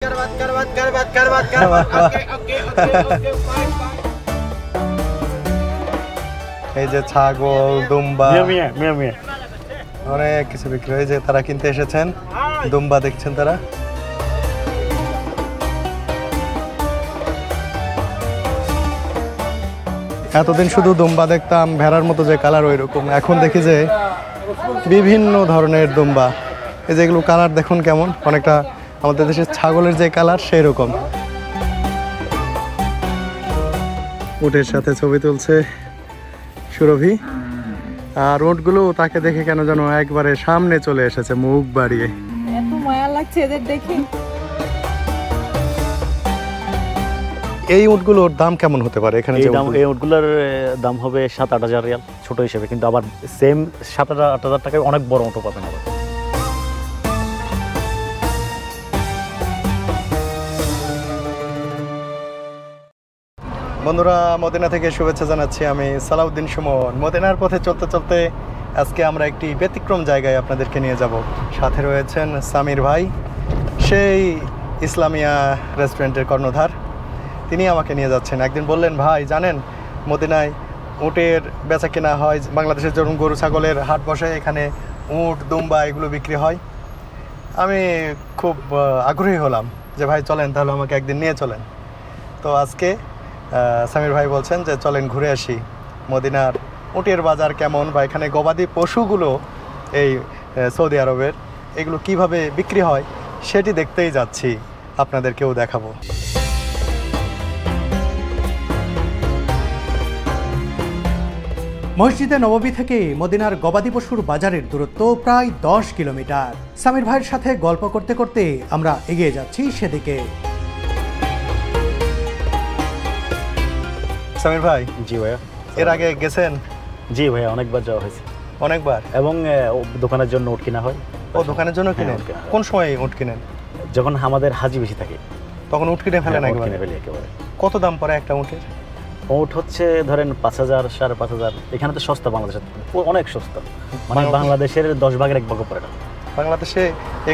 এই যে ছাগল, দুম্বা, অনেক কিছু বিক্রি হয়। যে তারা কিনতে এসেছেন, দুম্বা দেখছেন তারা। এতদিন শুধু দুম্বা দেখতাম, ভেড়ার মতো যে কালার ওই রকম। এখন দেখি যে বিভিন্ন ধরনের দুম্বা। এই যে এগুলো কালার দেখুন কেমন, অনেকটা আমাদের দেশের ছাগলের যে কালার সেই রকম। উটের সাথে ছবি তুলছে সুরভি। আর উটগুলো তাকে দেখে কেন যেন একবারে সামনে চলে এসেছে মুখ বাড়িয়ে। এত মায়া লাগছে এদের দেখে। এই উটগুলোর দাম কেমন হতে পারে এখানে? এই উটগুলোর দাম হবে 7-8 হাজার রিয়াল ছোট হিসেবে, কিন্তু আবার সেম 7-8 হাজার টাকায় অনেক বড় উটও পাবেন আবার। বন্ধুরা, মদিনা থেকে শুভেচ্ছা জানাচ্ছি। আমি সালাউদ্দিন সুমন। মদিনার পথে চলতে চলতে আজকে আমরা একটি ব্যতিক্রম জায়গায় আপনাদেরকে নিয়ে যাব। সাথে রয়েছেন সামির ভাই, সেই ইসলামিয়া রেস্টুরেন্টের কর্ণধার। তিনি আমাকে নিয়ে যাচ্ছেন। একদিন বললেন, ভাই জানেন মদিনায় উটের বেচা কেনা হয়, বাংলাদেশের যেমন গরু ছাগলের হাট বসে, এখানে উট দুম্বা এগুলো বিক্রি হয়। আমি খুব আগ্রহী হলাম যে ভাই চলেন তাহলে আমাকে একদিন নিয়ে চলেন। তো আজকে সামির ভাই বলছেন যে চলেন ঘুরে আসি মদিনার উটের বাজার কেমন, বা এখানে গবাদি পশুগুলো এই সৌদি আরবের এগুলো কিভাবে বিক্রি হয় সেটি দেখতেই যাচ্ছি, আপনাদেরকেও দেখাবো। মসজিদে নববী থেকে মদিনার গবাদি পশুর বাজারের দূরত্ব প্রায় 10 কিলোমিটার। সামির ভাইয়ের সাথে গল্প করতে করতে আমরা এগিয়ে যাচ্ছি সেদিকে। সামির ভাই, জি ভাইয়া। এর আগে গেছেন? জি ভাইয়া, অনেকবার যাওয়া হয়েছে। অনেকবার? এবং দোকানের জন্য উট কিনা হয়। ও, দোকানের জন্য কিনেন? কোন সময় উট কিনেন? যখন আমাদের হাজি বেশি থাকে তখন উট কিনে ফেলেন একেবারে? কত দাম পড়ে একটা উটের? উট হচ্ছে ধরেন 5,000, 5,500। এখানে তো সস্তা, বাংলাদেশের অনেক সস্তা, মানে বাংলাদেশের 10 ভাগের 1 ভাগও পড়ে না। বাংলাদেশে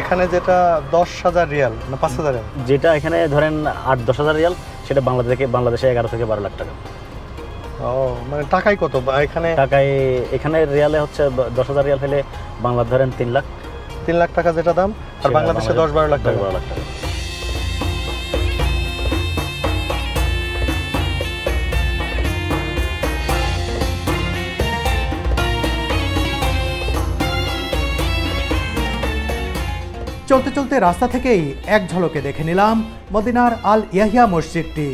এখানে যেটা 10,000 রিয়াল না 5,000 রিয়াল, যেটা এখানে ধরেন 8-10 হাজার রিয়াল, সেটা বাংলাদেশে 11 থেকে 12 লাখ টাকা। ও, মানে টাকায় কত এখানে? টাকায় এখানে রিয়ালে হচ্ছে 10,000 রিয়াল হলে বাংলা ধরেন 3 লাখ। 3 লাখ টাকা যেটা দাম, আর বাংলাদেশে 10-12 লাখ টাকা। চলতে চলতে রাস্তা থেকেই এক ঝলকে দেখে নিলাম মদিনার আল ইয়াহিয়া মসজিদটি।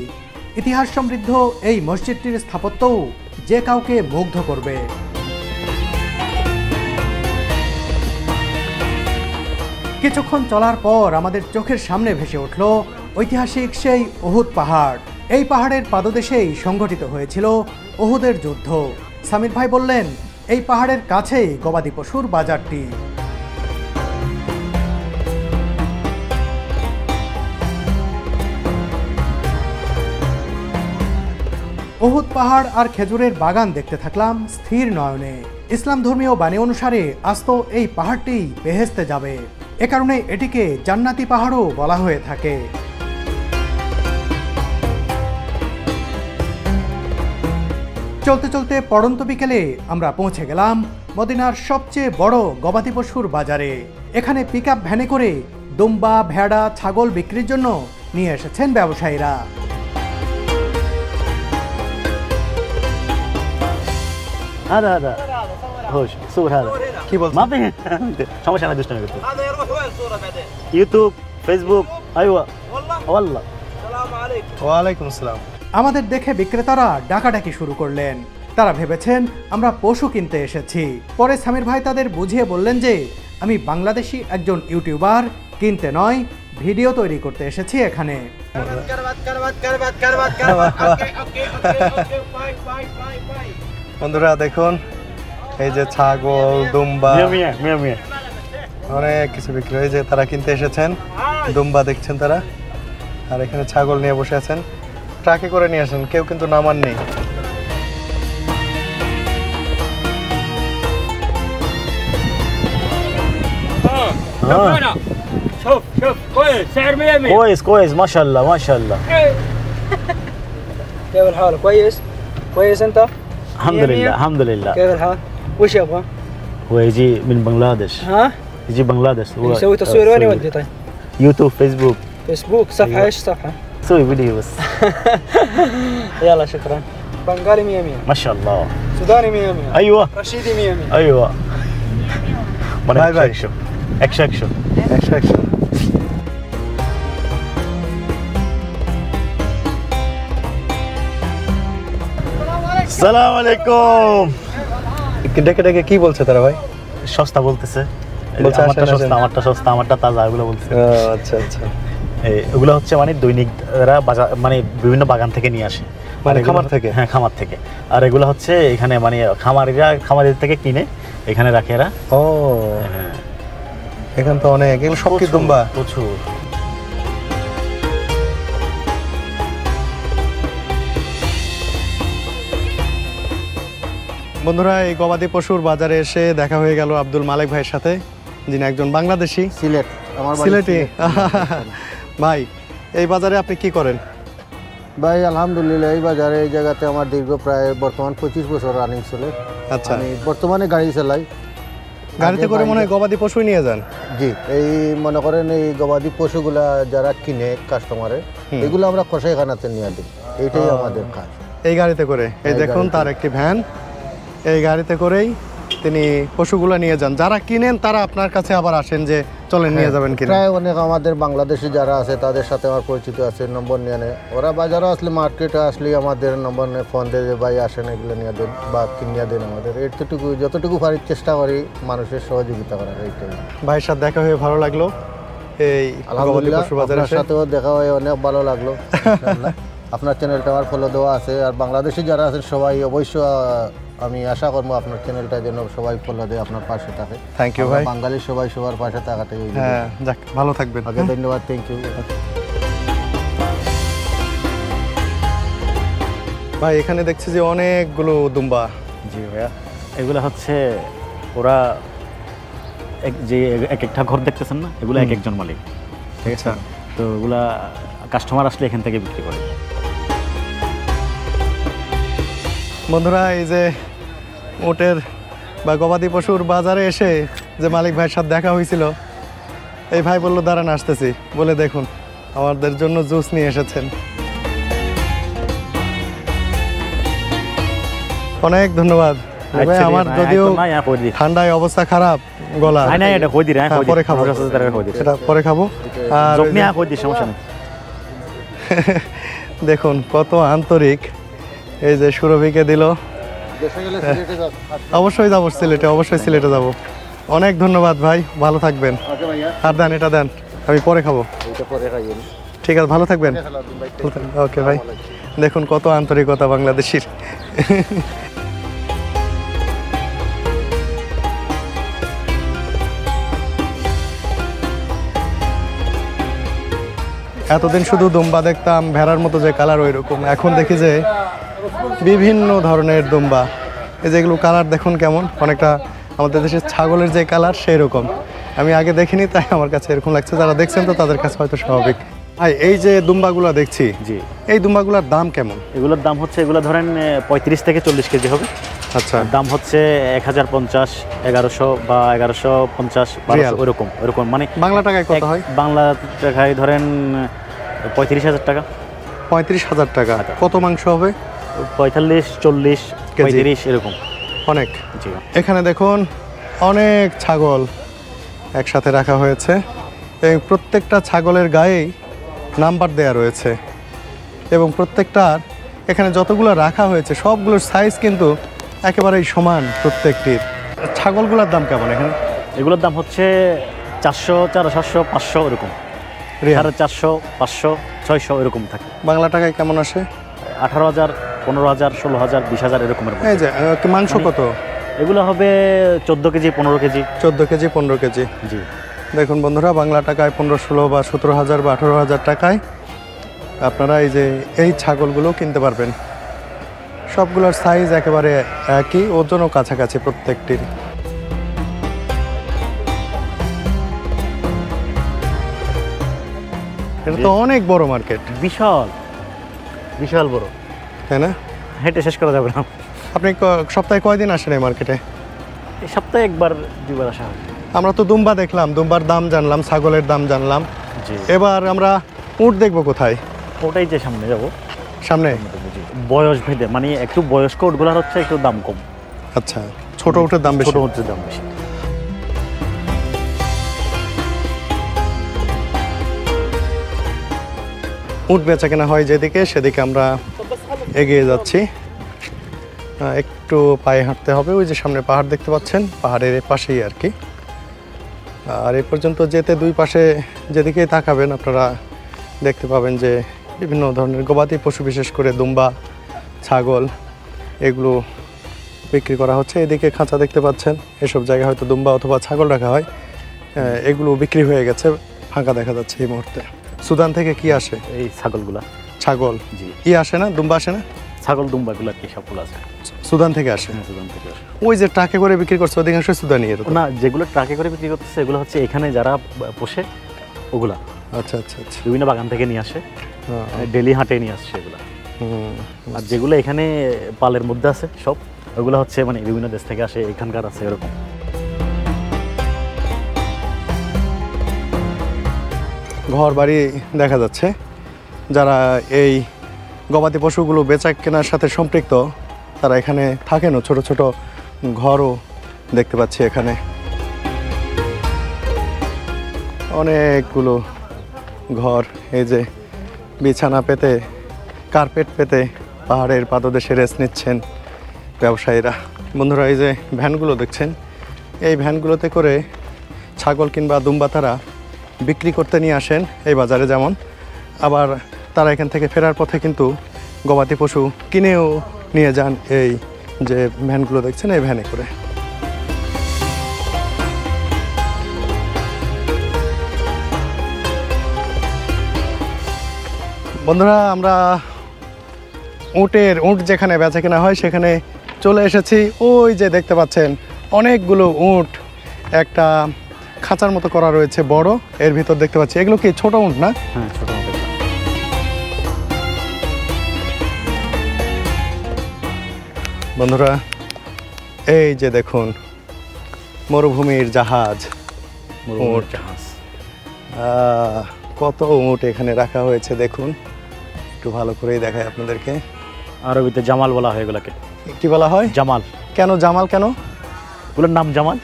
ইতিহাস সমৃদ্ধ এই মসজিদটির স্থাপত্যও যে কাউকে মুগ্ধ করবে। কিছুক্ষণ চলার পর আমাদের চোখের সামনে ভেসে উঠল ঐতিহাসিক সেই উহুদ পাহাড়। এই পাহাড়ের পাদদেশেই সংঘটিত হয়েছিল উহুদের যুদ্ধ। সামির ভাই বললেন, এই পাহাড়ের কাছেই গবাদি পশুর বাজারটি। উহুদ পাহাড় আর খেজুরের বাগান দেখতে থাকলাম স্থির নয়নে। ইসলাম ধর্মীয় বাণী অনুসারে আস্ত এই পাহাড়টি বেহেশতে যাবে, এ কারণে এটিকে জান্নাতি পাহাড়ও বলা হয়ে থাকে। চলতে চলতে পড়ন্ত বিকেলে আমরা পৌঁছে গেলাম মদিনার সবচেয়ে বড় গবাদি পশুর বাজারে। এখানে পিকআপ ভ্যানে করে দুম্বা, ভেড়া, ছাগল বিক্রির জন্য নিয়ে এসেছেন ব্যবসায়ীরা। هذا هوش صور هذا কি বলছেন? ما في সমস্যা নাই, দুষ্টামি করতে। ইউটিউব, ফেসবুক, আইওয়া والله السلام عليكم। ওয়ালাইকুম আসসালাম। আমাদের দেখে বিক্রেতারা ডাকাডাকি শুরু করলেন। তারা ভেবেছেন আমরা পশু কিনতে এসেছি। পরে সামির ভাই তাদের বুঝিয়ে বললেন যে আমি বাংলাদেশি একজন ইউটিউবার, কিনতে নয় ভিডিও তৈরি করতে এসেছি এখানে। বন্ধুরা দেখুন, এই যে ছাগল, দুম্বা, অনেক কিছু বিক্রি হয়। যে তারা কিনতে এসেছেন, দুম্বা দেখছেন তারা। আর এখানে ছাগল নিয়ে বসে আছেন, ট্রাকে করে নিয়ে আসেন, কেউ কিন্তু নামান নেই। شوف شوف كويس سعر 100 كويس كويس ما شاء الله ما شاء الله. كيف الحال؟ كويس؟ كويس انت؟ الحمد مية لله مية. الحمد لله. كيف الحال؟ وش يبغى؟ هو يجي من بنغلاديش. ها؟ يجي بنغلاديش هو يسوي تصوير وين يودي طيب؟ يوتيوب فيسبوك. فيسبوك صفحة أيوة. ايش صفحة؟ سوي فيديو بس. يلا شكرا. بنغالي 100 100. ما شاء الله. سوداني 100 100. ايوه رشيدي 100 100. ايوه. باي باي. اكشن اكشن. Action. সালাম আলাইকুম। ডেকে ডেকে কি বলছে তারা ভাই? সস্তা বলতেছে। বলছে আমারটা আসেন, সস্তা আসেন। আমারটা সস্তা আমারটা তাজা এগুলো বলছে। আচ্ছা আচ্ছা। এগুলো হচ্ছে মানে দৈনিক এরা বাজার মানে বিভিন্ন বাগান থেকে নিয়ে আসে। মানে আর এগুলো- খামার থেকে? হ্যাঁ খামার থেকে। আর এগুলো হচ্ছে এখানে মানে খামারিদের থেকে কিনে এখানে রাখে এরা। ও এখান তো অনেক এগুলো সব কি দুম্বা? প্রচুর। বন্ধুরা এই গবাদি পশুর বাজারে এসে দেখা হয়ে গেল আব্দুল মালেক ভাইয়ের সাথে, যিনি একজন বাংলাদেশি। সিলেট আমার বাড়ি সিলেটি। সিলেট। ভাই এই বাজারে আপনি কি করেন? ভাই আলহামদুলিল্লাহ এই বাজারে এই জায়গাতে আমার দীর্ঘ প্রায় বর্তমান 25 বছর রানিং চলে। আচ্ছা। আমি বর্তমানে গাড়ি চালাই। গাড়িতে করে মনে হয় গবাদি পশুই নিয়ে যান? জি, এই মনে করেন এই গবাদি পশুগুলা যারা কিনে কাস্টমারে এগুলো আমরা কসাইখানাতে নিয়ে দিই, এইটাই আমাদের কাজ। এই গাড়িতে করে এই এই দেখুন গাড়িতে। তার একটি ভ্যান, এই গাড়িতে করেই তিনি পশুগুলো নিয়ে যান। যারা কিনেন তারা আপনার কাছে আবার আসেন যে চলেন নিয়ে যাবেন কিনা? প্রায় অনেক আমাদের বাংলাদেশি যারা আছে তাদের সাথে আমার পরিচিত আছে, নম্বর নিয়ে নেয়। ওরা বাজারে আসলে মার্কেটে আসলে আমাদের নম্বর নিয়ে ফোন দিয়ে যে ভাই আসেন এগুলো নিয়ে দেন বা কিনিয়ে দেন আমাদের। এতটুকু যতটুকু পারি চেষ্টা করি মানুষের সহযোগিতা করার, এইটাই। ভাইয়ের সাথে দেখা হয়ে ভালো লাগলো। এই গবাদি আলহামদুলিল্লাহ পশু বাজারে আপনার এসে সাথেও দেখা হয়ে অনেক ভালো লাগলো। ইনশাআল্লাহ। আপনার চ্যানেলটা আমার ফলো দেওয়া আছে, আর বাংলাদেশি যারা আছেন সবাই অবশ্য আমি আশা করবো আপনার চ্যানেলটা যেন সবাই ফলো দেয়, আপনার পাশে থাকে। থ্যাংক ইউ আমরা ভাই। বাঙালি সবাই সবার পাশে থাকাটাই ওই হ্যাঁ যাক ভালো থাকবেন। আগে ধন্যবাদ, থ্যাংক ইউ। ভাই এখানে দেখছি যে অনেকগুলো দুম্বা। জি ভাইয়া, এগুলো হচ্ছে ওরা যে এক একটা ঘর দেখতেছেন না, এগুলো এক একজন মালিক, ঠিক আছে? তো এগুলা কাস্টমার আসলে এখান থেকে বিক্রি করে। বন্ধুরা এই যে উটের বা গবাদি পশুর বাজারে এসে যে মালিক ভাইয়ের সাথে দেখা হয়েছিল, এই ভাই বললো দাঁড়ান আসতেছি, বলে দেখুন আমাদের জন্য জুস নিয়ে এসেছেন। অনেক ধন্যবাদ ভাই। আমার যদিও ঠান্ডায় অবস্থা খারাপ, গলা এটা কই দিই, হ্যাঁ, পরে খাবো, সেটা পরে খাবো। আর ওই যে- কই দিই, সমস্যা নেই। দেখুন কত আন্তরিক, এই যে সুরভিকে দিল। দেশে গেলে সিলেটে অবশ্যই যাবো সিলেটে, অবশ্যই সিলেটে যাব। অনেক ধন্যবাদ ভাই, ভালো থাকবেন। আচ্ছা ভাইয়া, আর দেন, এটা দেন, আমি পরে খাবো। এইটা পরে খাইয়েন। ঠিক আছে, ভালো থাকবেন। ওকে ভাই, দেখুন কত আন্তরিকতা বাংলাদেশির। এতদিন শুধু দুম্বা দেখতাম ভেড়ার মতো যে কালার ওই রকম, এখন দেখি যে বিভিন্ন ধরনের দুম্বা। এই যেগুলো কালার দেখুন কেমন, অনেকটা আমাদের দেশের ছাগলের যে কালার সেই রকম। আমি আগে দেখিনি তাই আমার কাছে এরকম লাগছে, যারা দেখছেন তো তাদের কাছে হয়তো স্বাভাবিক। ভাই এই যে দুম্বাগুলো দেখছি, জি, এই দুম্বাগুলোর দাম কেমন? এগুলোর দাম হচ্ছে, এগুলো ধরেন 35 থেকে 40 কেজি হবে। আচ্ছা, দাম হচ্ছে 1050, 1100 বা 1150, 1200 রিয়াল। ওরকম মানে বাংলা টাকায় কত হয়? বাংলা টাকায় ধরেন 35,000 টাকা। 35,000 টাকা। আচ্ছা। কত মাংস হবে? 45, 40, কেজি। 35 এরকম। অনেক। জি, এখানে দেখুন অনেক ছাগল একসাথে রাখা হয়েছে এবং প্রত্যেকটা ছাগলের গায়েই নাম্বার দেয়া রয়েছে এবং প্রত্যেকটার এখানে যতগুলো রাখা হয়েছে সবগুলোর সাইজ কিন্তু একেবারেই সমান প্রত্যেকটির। ছাগলগুলোর দাম কেমন এখানে? এগুলোর দাম হচ্ছে 400, 450, 500 এরকম। রিয়াল। 450, 500, 600 এরকম থাকে। বাংলা টাকায় কেমন আসে? 18,000, 15,000, 16,000, 20,000 এরকমের মধ্যে। এই যে মাংস কত? এগুলো হবে 14 কেজি, 15 কেজি। 14 KG, 15 KG. জি, দেখুন বন্ধুরা, বাংলা টাকায় 15, 16 বা 17,000 বা 18,000 টাকায় আপনারা এই যে এই ছাগলগুলো কিনতে পারবেন। সবগুলোর সাইজ একেবারে একই, ওজনও কাছাকাছি প্রত্যেকটির। এটা তো অনেক বড় মার্কেট, বিশাল বিশাল বড়, তাই না? হেঁটে শেষ করা যাবে না। আপনি সপ্তাহে কয়দিন আসেন এই মার্কেটে? এই সপ্তাহে একবার দুইবার আসা হয়। আমরা তো দুম্বা দেখলাম, দুম্বার দাম জানলাম, ছাগলের দাম জানলাম, জি, এবার আমরা উট দেখবো কোথায়? ওটাই যে সামনে যাব, সামনে। বয়স ভেদে, মানে একটু বয়স্ক উটগুলার হচ্ছে একটু দাম কম, আচ্ছা, ছোট উটের দাম বেশি। ছোট উটের দাম বেশি। উট বেচা কেনা হয় যেদিকে, সেদিকে আমরা এগিয়ে যাচ্ছি। একটু পায়ে হাঁটতে হবে, ওই যে সামনে পাহাড় দেখতে পাচ্ছেন, পাহাড়ের পাশেই আর কি। আর এই পর্যন্ত যেতে দুই পাশে যেদিকেই তাকাবেন আপনারা দেখতে পাবেন যে বিভিন্ন ধরনের গবাদি পশু, বিশেষ করে দুম্বা, ছাগল, এগুলো বিক্রি করা হচ্ছে। এদিকে খাঁচা দেখতে পাচ্ছেন, এসব জায়গায় হয়তো দুম্বা অথবা ছাগল রাখা হয়। এগুলো বিক্রি হয়ে গেছে, ফাঁকা দেখা যাচ্ছে এই মুহূর্তে। সুদান থেকে কি আসে? এই ছাগলগুলা, ছাগল। জি, আসে না, দুম্বা আসে না? ছাগল দুম্বাগুলো আর কি সবগুলো আছে, সুদান থেকে আসে। সুদান থেকে আসে। ওই যে ট্রাকে করে বিক্রি করছে অধিকাংশ সুদানি এর। না, যেগুলো ট্রাকে করে বিক্রি করতেছে এগুলো হচ্ছে এখানে যারা পোষে ওগুলা, আচ্ছা আচ্ছা আচ্ছা। বিভিন্ন বাগান থেকে নিয়ে আসে, ডেলি হাটে নিয়ে আসছে এগুলা। আর যেগুলো এখানে পালের মধ্যে আছে সব, ওগুলো হচ্ছে মানে বিভিন্ন দেশ থেকে আসে, এখানকার আছে এরকম। ঘর বাড়ি দেখা যাচ্ছে। যারা এই গবাদি পশুগুলো বেচা কেনার সাথে সম্পৃক্ত তারা এখানে থাকেনও, ছোট ছোট ঘরও দেখতে পাচ্ছি এখানে। অনেকগুলো ঘর, এই যে বিছানা পেতে, কার্পেট পেতে পাহাড়ের পাদদেশে রেস্ট নিচ্ছেন ব্যবসায়ীরা। বন্ধুরা, এই যে ভ্যানগুলো দেখছেন, এই ভ্যানগুলোতে করে ছাগল কিংবা দুম্বা তারা বিক্রি করতে নিয়ে আসেন এই বাজারে। যেমন আবার তারা এখান থেকে ফেরার পথে কিন্তু গবাদি পশু কিনেও নিয়ে যান এই যে ভ্যানগুলো দেখছেন, এই ভ্যানে করে। বন্ধুরা, আমরা উট যেখানে বেচা কেনা হয় সেখানে চলে এসেছি। ওই যে দেখতে পাচ্ছেন অনেকগুলো উট একটা খাঁচার মতো করা রয়েছে বড়, এর ভিতর দেখতে পাচ্ছি এগুলো কি ছোট উট না? হ্যাঁ, ছোট মতো। বন্ধুরা, এই যে দেখুন মরুভূমির জাহাজ, উট জাহাজ। কত উট এখানে রাখা হয়েছে দেখুন, একটু ভালো করেই দেখায় আপনাদেরকে। আরবিতে জামাল বলা হয় এগুলাকে। কি বলা হয়? জামাল। কেন জামাল কেন? এগুলোর নাম জামাল।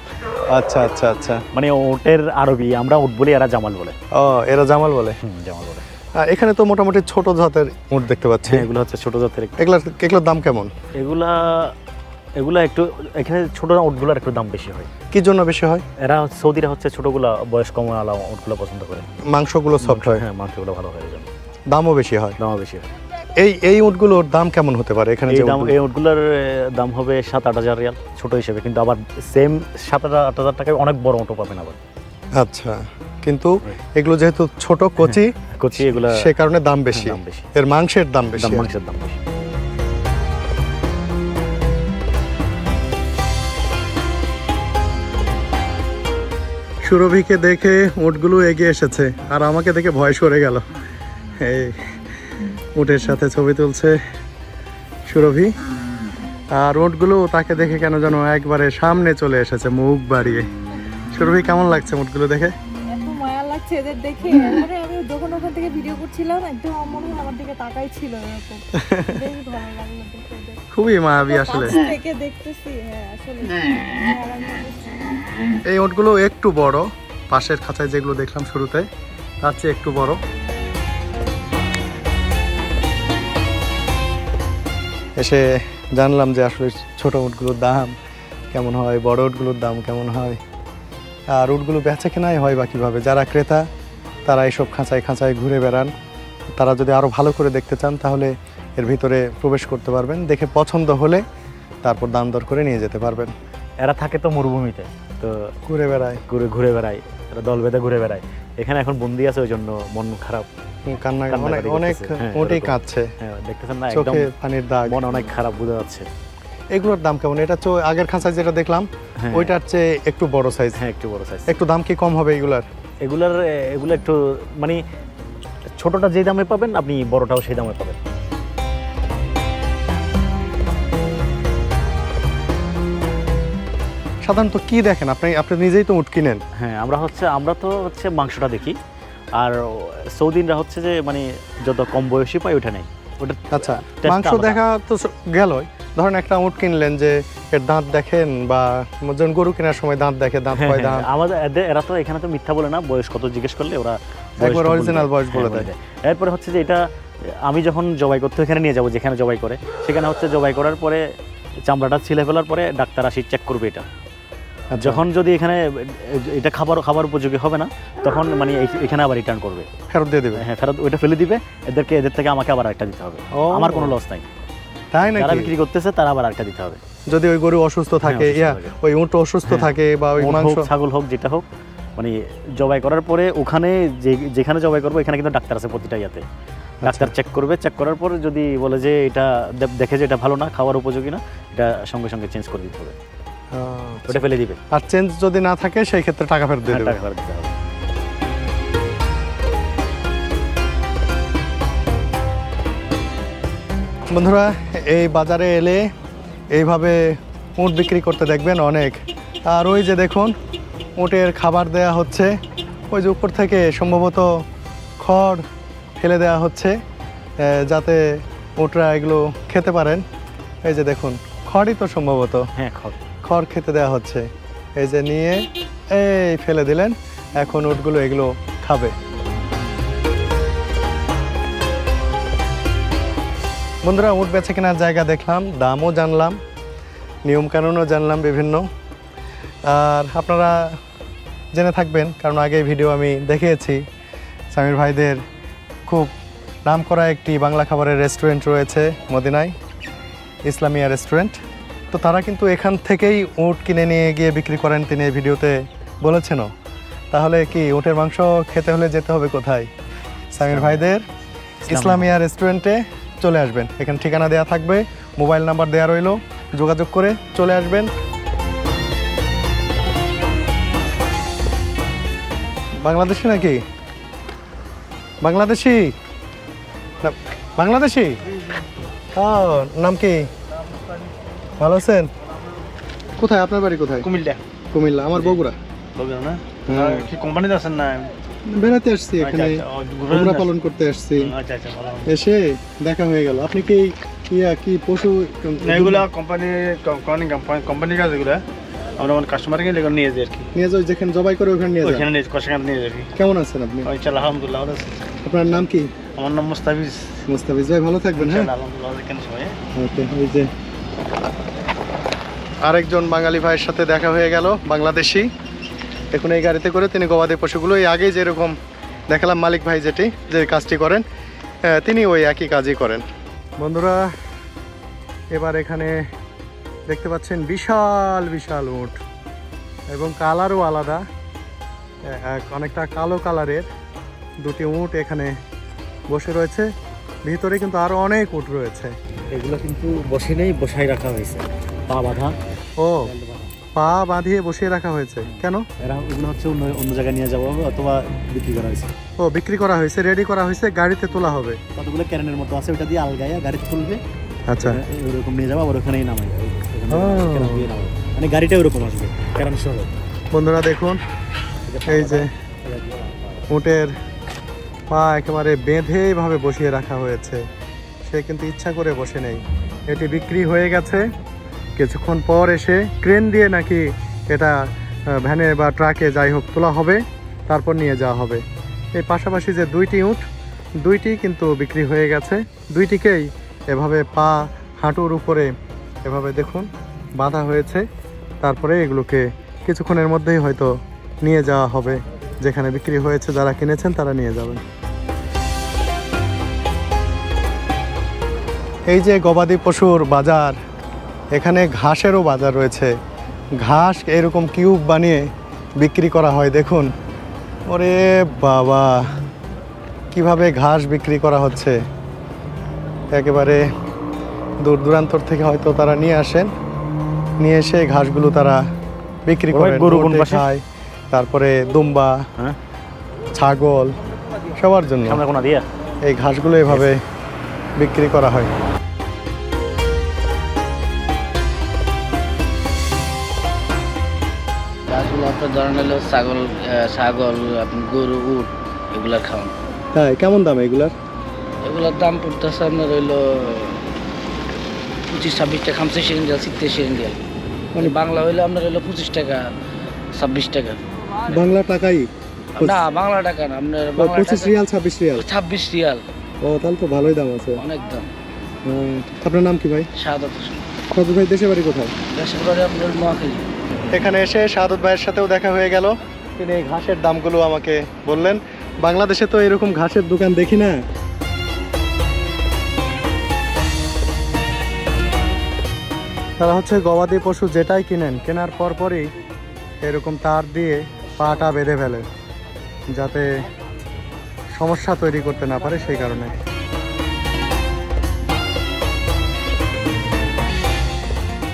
আচ্ছা আচ্ছা আচ্ছা, মানে ওটের আরবি, আমরা উট বলি, এরা জামাল বলে। ও, এরা জামাল বলে। জামাল বলে। এখানে তো মোটামুটি ছোট জাতের উট দেখতে পাচ্ছি। এগুলো হচ্ছে ছোট জাতের। এগুলোর দাম কেমন? এগুলা একটু এখানে ছোট উটগুলোর একটু দাম বেশি হয়। কি জন্য বেশি হয়? এরা সৌদিরা হচ্ছে ছোটগুলা, বয়স কম আলা উটগুলো পছন্দ করে, মাংসগুলো সফট হয়। হ্যাঁ, মাংসগুলো ভালো হয়, এই জন্য দামও বেশি হয়। দামও বেশি হয়। এই উটগুলোর দাম কেমন হতে পারে এখানে? এই উটগুলোর দাম হবে 7-8 হাজার রিয়াল ছোট হিসেবে, কিন্তু আবার সেম 7-8 হাজার টাকায় অনেক বড় উটও পাবেন আবার। আচ্ছা, কিন্তু এগুলো যেহেতু ছোট কচি, এগুলা সে কারণে দাম বেশি। এর মাংসের দাম বেশি। মাংসের দাম বেশি। সুরভিকে দেখে উটগুলো এগিয়ে এসেছে আর আমাকে দেখে ভয় সরে গেল। এই উটের সাথে ছবি তুলছে সুরভি, আর উটগুলো তাকে দেখে কেন যেন একবারে সামনে চলে এসেছে মুখ বাড়িয়ে। সুরভি, কেমন লাগছে উটগুলো দেখে? এত মায়া লাগছে এদের দেখে। মানে আমি যখন ওখান থেকে ভিডিও করছিলাম একদম মনে হয় আমার দিকে তাকাই ছিল এরকম। বেশ ভালো লাগলো দেখে এদের। খুবই মায়াবী আসলে। কাছ থেকে দেখতেছি, হ্যাঁ আসলে মায়া লাগছে। এই উটগুলো একটু বড়, পাশের খাঁচায় যেগুলো দেখলাম শুরুতে তার চেয়ে একটু বড়। এসে জানলাম যে আসলে ছোট উটগুলোর দাম কেমন হয়, বড় উটগুলোর দাম কেমন হয়, আর উটগুলো বেচা কেনাই হয় বা কীভাবে। যারা ক্রেতা তারা এইসব খাঁচায় খাঁচায় ঘুরে বেড়ান। তারা যদি আরও ভালো করে দেখতে চান তাহলে এর ভিতরে প্রবেশ করতে পারবেন, দেখে পছন্দ হলে তারপর দাম দর করে নিয়ে যেতে পারবেন। এরা থাকে তো মরুভূমিতে, তো ঘুরে বেড়ায় ঘুরে বেড়ায়, এরা দল বেঁধে ঘুরে বেড়ায়। এখানে এখন বন্দি আছে, ওই জন্য মন খারাপ, অনেক উটেই কাঁদছে। হ্যাঁ, দেখতেছেন না, একদম চোখে পানির দাগ, মন অনেক খারাপ বোঝা যাচ্ছে। এগুলোর দাম কেমন? এটা তো আগের খাঁচায় যেটা দেখলাম ওইটার চেয়ে একটু বড় সাইজ। হ্যাঁ, একটু বড় সাইজ। একটু দাম কি কম হবে এগুলার? এগুলো একটু মানে ছোটটা যে দামে পাবেন আপনি বড়টাও সেই দামে পাবেন। সাধারণত কি দেখেন আপনি? আপনি নিজেই তো উট কিনেন। হ্যাঁ, আমরা তো হচ্ছে মাংসটা দেখি, আর সৌদিনরা হচ্ছে যে মানে যত কম বয়সী পায় ওইটা নেই, ওটা আচ্ছা, টেস্টটা মাংস আলাদা। দেখা তো গেলই, ধরেন একটা উট কিনলেন যে এর দাঁত দেখেন, বা যখন গরু কেনার সময় দাঁত দেখে, দাঁত হ্যাঁ, কয় হ্যাঁ, দাঁত, আমাদের এরা তো এখানে তো মিথ্যা বলে না, বয়স কত জিজ্ঞেস করলে ওরা বয়সটা একবার বলে অরিজিনাল দেয়। বয়স হ্যাঁ, বলে দেয়। এরপরে হচ্ছে যে এটা আমি যখন জবাই করতে এখানে নিয়ে যাবো, যেখানে জবাই করে সেখানে হচ্ছে জবাই করার পরে চামড়াটা ছিলে ফেলার পরে ডাক্তার আসি চেক করবে এটা। যখন যদি এখানে এটা খাবার উপযোগী হবে না, তখন মানে এখানে আবার রিটার্ন করবে, ফেরত দিয়ে দেবে। হ্যাঁ, ফেরত ওইটা ফেলে দিবে, এদের থেকে আমাকে আবার একটা দিতে হবে। ও। আমার কোনো লস নাই, তাই যারা নাকি? বিক্রি করতেছে তারা আবার একটা দিতে হবে। যদি ওই গরু অসুস্থ থাকে, অসুস্থ ইয়া থাকে। ওই উট অসুস্থ হ্যাঁ। থাকে, বা ওই উট মাংস, হোক, ছাগল হোক, যেটা হোক, মানে জবাই করার পরে ওখানে যেখানে জবাই করবো এখানে কিন্তু ডাক্তার আছে প্রতিটা ইয়াতে। ডাক্তার চেক করবে, চেক করার পর যদি বলে যে এটা দেখে যে এটা ভালো না, খাওয়ার উপযোগী না, এটা সঙ্গে সঙ্গে চেঞ্জ করে দিতে হবে, ওটা ফেলে দিবে। আর চেঞ্জ যদি না থাকে সেই ক্ষেত্রে টাকা ফেরত দিয়ে হ্যাঁ, দেবে। টাকা ফেরত দিতে হবে। বন্ধুরা, এই বাজারে এলে এইভাবে উট বিক্রি করতে দেখবেন অনেক। আর ওই যে দেখুন উটের খাবার দেয়া হচ্ছে, ওই যে উপর থেকে সম্ভবত খড় ফেলে দেওয়া হচ্ছে যাতে উটরা এগুলো খেতে পারেন। এই যে দেখুন খড়ই তো সম্ভবত, হ্যাঁ, খড় খেতে দেওয়া হচ্ছে। এই যে নিয়ে এই ফেলে দিলেন, এখন উটগুলো এগুলো খাবে। বন্ধুরা, উট বেচা কেনার জায়গা দেখলাম, দামও জানলাম, নিয়মকানুনও জানলাম বিভিন্ন। আর আপনারা জেনে থাকবেন, কারণ আগে ভিডিও আমি দেখিয়েছি, সামির ভাইদের খুব নামকরা একটি বাংলা খাবারের রেস্টুরেন্ট রয়েছে মদিনায়, ইসলামিয়া রেস্টুরেন্ট। তো তারা কিন্তু এখান থেকেই উট কিনে নিয়ে গিয়ে বিক্রি করেন, তিনি এই ভিডিওতে বলেছেনও। তাহলে কি উটের মাংস খেতে হলে যেতে হবে কোথায়? সামির ভাইদের ইসলামিয়া রেস্টুরেন্টে চলে আসবেন। এখানে ঠিকানা দেওয়া থাকবে, মোবাইল নাম্বার দেওয়া রইল, যোগাযোগ করে চলে আসবেন। বাংলাদেশি নাকি? বাংলাদেশি না, বাংলাদেশি। নাম কি? ভালো আছেন? কোথায় আপনার বাড়ি? কোথায়? কুমিল্লা। কুমিল্লা। আমার বগুড়া। বগুড়া না? হ্যাঁ। কি কোম্পানিতে আছেন না? বেড়াতে আসছি এখানে, বগুড়া পালন করতে আসছি। আচ্ছা আচ্ছা, ভালো। এসে দেখা হয়ে গেল। আপনি কি কি পশু? এগুলা কোম্পানি কাজ, এগুলা আমরা আমার কাস্টমারকে লেগে নিয়ে যাই আর কি। নিয়ে যাও, যেখানে জবাই করে ওখানে নিয়ে যাও। ওইখানে নিয়ে কষাখানে নিয়ে যাই আর কি। কেমন আছেন আপনি? ইনশাআল্লাহ আলহামদুলিল্লাহ ভালো আছি। আপনার নাম কি? আমার নাম মুস্তাফিজ। মুস্তাফিজ ভাই, ভালো থাকবেন। হ্যাঁ, ইনশাআল্লাহ আলহামদুলিল্লাহ, কেন সবাই। ওকে। ওই যে আরেকজন বাঙালি ভাইয়ের সাথে দেখা হয়ে গেল, বাংলাদেশি। এখন এই গাড়িতে করে তিনি গবাদি পশুগুলো এই আগে যেরকম দেখালাম, মালিক ভাই যে কাজটি করেন, তিনি ওই একই কাজই করেন। বন্ধুরা, এবার এখানে দেখতে পাচ্ছেন বিশাল বিশাল উট, এবং কালারও আলাদা, অনেকটা কালো কালারের দুটি উট এখানে বসে রয়েছে। ভিতরে কিন্তু আরও অনেক উট রয়েছে। এগুলো কিন্তু বসে নেই, বসাই রাখা হয়েছে, পা বাঁধা। ও, পা বাঁধিয়ে বসিয়ে রাখা হয়েছে কেন? এরা ওগুলো হচ্ছে অন্য জায়গায় নিয়ে যাবো অথবা বিক্রি করা হয়েছে। ও, বিক্রি করা হয়েছে, রেডি করা হয়েছে, গাড়িতে তোলা হবে। কতগুলো ক্যারেনের মতো আছে, ওটা দিয়ে আলগায় গাড়িতে তুলবে, আচ্ছা, ওরকম নিয়ে যাবো, আবার ওখানেই নামাই ও। মানে গাড়িটা ওরকম আসবে ক্যারেন সহ। বন্ধুরা দেখুন, এই যে উটের পা একেবারে বেঁধে এইভাবে বসিয়ে রাখা হয়েছে। সে কিন্তু ইচ্ছা করে বসে নেই। এটি বিক্রি হয়ে গেছে, কিছুক্ষণ পর এসে ক্রেন দিয়ে নাকি এটা ভ্যানে বা ট্রাকে যাই হোক তোলা হবে, তারপর নিয়ে যাওয়া হবে। এই পাশাপাশি যে দুইটি উট, দুইটি কিন্তু বিক্রি হয়ে গেছে। দুইটিকেই এভাবে পা হাঁটুর উপরে এভাবে দেখুন বাঁধা হয়েছে। তারপরে এগুলোকে কিছুক্ষণের মধ্যেই হয়তো নিয়ে যাওয়া হবে, যেখানে বিক্রি হয়েছে, যারা কিনেছেন তারা নিয়ে যাবেন। এই যে গবাদি পশুর বাজার, এখানে ঘাসেরও বাজার রয়েছে। ঘাস এরকম কিউব বানিয়ে বিক্রি করা হয়। দেখুন, ওরে বাবা, কিভাবে ঘাস বিক্রি করা হচ্ছে। একেবারে দূর দূরান্তর থেকে হয়তো তারা নিয়ে আসেন, নিয়ে এসে ঘাসগুলো তারা বিক্রি করে। গরু কোন পাশে? খায়, তারপরে দুম্বা, হ্যাঁ, ছাগল, সবার জন্য সামনে কোনা দিয়া এই ঘাসগুলো এভাবে বিক্রি করা হয়। গাছগুলো আপনার ধরেন হলো ছাগল ছাগল আপনি গরু উট এগুলার খাওয়ান। তাই কেমন দাম এগুলার? এগুলোর দাম পড়তেছে আপনার হইলো 25-26 টাকা, 50 রিঙ্গেল 70 রিঙ্গেল। মানে বাংলা হইলে আপনার হইলো 25 টাকা 26 টাকা। বাংলা টাকাই? না বাংলা টাকা না, আপনার 25 রিয়াল 26 রিয়াল? 26 রিয়াল। ও তাহলে তো ভালোই দাম আছে। অনেক দাম। আপনার নাম কি ভাই? শাহাদাত সাদত ভাই দেশের বাড়ি কোথায়? দেশের বাড়ি আপনার নোয়াখালী। এখানে এসে সাদত ভাইয়ের সাথেও দেখা হয়ে গেল। তিনি এই ঘাসের দামগুলো আমাকে বললেন। বাংলাদেশে তো এরকম ঘাসের দোকান দেখি না। তারা হচ্ছে গবাদি পশু যেটাই কিনেন, কেনার পরই এরকম তার দিয়ে পাটা বেঁধে ফেলে, যাতে সমস্যা তৈরি করতে না পারে সেই কারণে।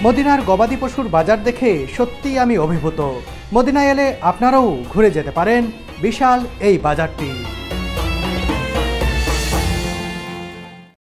মদিনার গবাদি পশুর বাজার দেখে সত্যিই আমি অভিভূত। মদিনায় এলে আপনারাও ঘুরে যেতে পারেন বিশাল এই বাজারটি।